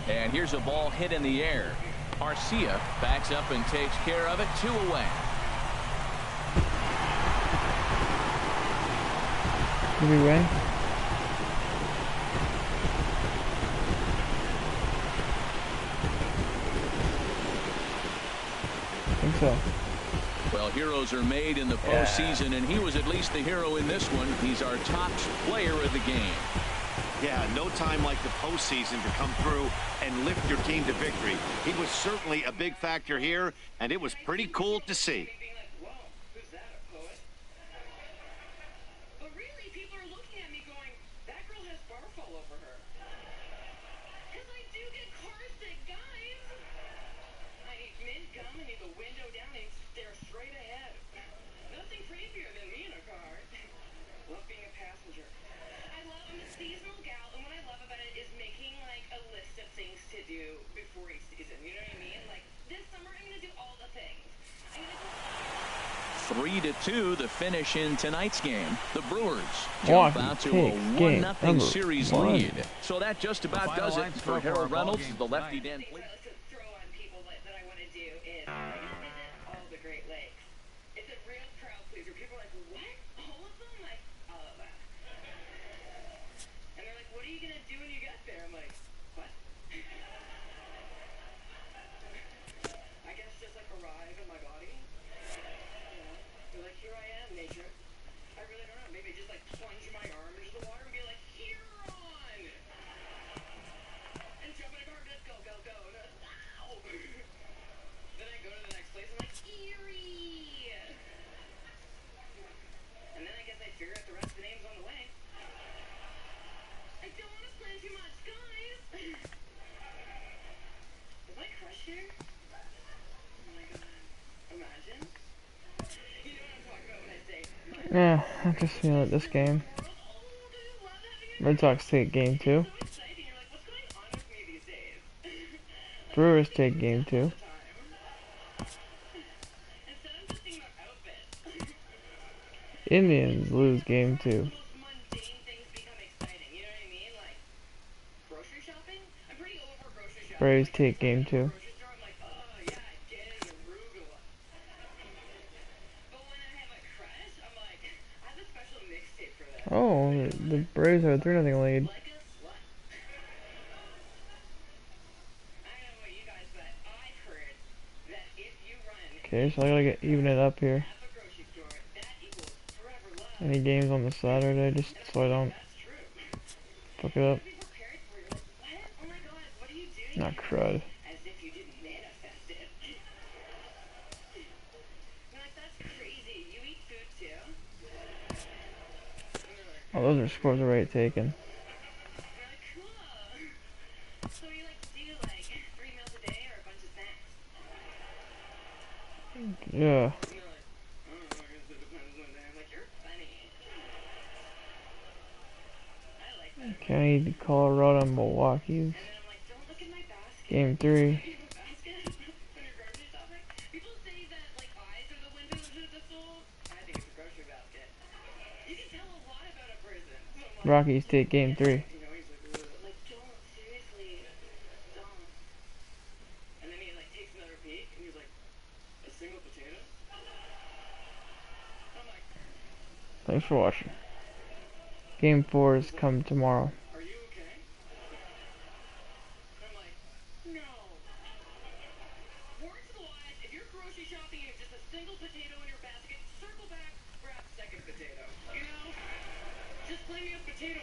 And here's a ball hit in the air. Arcia backs up and takes care of it. 2 away. Did we win? I think so. Well, heroes are made in the postseason, and he was at least the hero in this one. He's our top player of the game. Yeah, no time like the postseason to come through and lift your team to victory. He was certainly a big factor here, and it was pretty cool to see. Before each season, you know what I mean? Like this summer, I'm gonna do all the things. 3-2 the finish in tonight's game. The Brewers jump out to a 1-0 series lead. So that just about does it for Harold Reynolds, the lefty Dan. Throw on people that I want to do is visit all the Great Lakes. It's a real crowd pleaser. People are like, what? All of them? Like, all of them. And they're like, what are you gonna do when you get there? I'm like, what? I guess just like arrive in my body. You're like, here I am, nature. I really don't know. Maybe just like plunge my arm into the water and be like, here on! And jump in a car and just go, go, go. Wow! Then I go to the next place and I'm like, Erie! And then I guess I figure out the rest of the names on the way. I don't want to plan too much, guys! Is my crush here? Oh my god. Imagine. Yeah, I just feel it this game. Red Sox take game 2. Brewers take game 2. Indians lose game 2. Braves take game 2. Oh, the Braves have a 3-0 lead. Okay, so I gotta even it up here. Any games on the Saturday, just so I don't fuck it up. Not crud. Oh, those are scores already taken. So you like to do like 3 meals a day or a bunch of snacks? Yeah. Okay, I need Colorado and Milwaukee. Game 3. Rockies take game 3. Thanks for watching. Game 4 is come tomorrow. Are you okay? I'm like, no. Words wise, if your grocery grocery shopping, you have just a single potato in your basket. Circle back, grab second potato. You know, just claim you have potato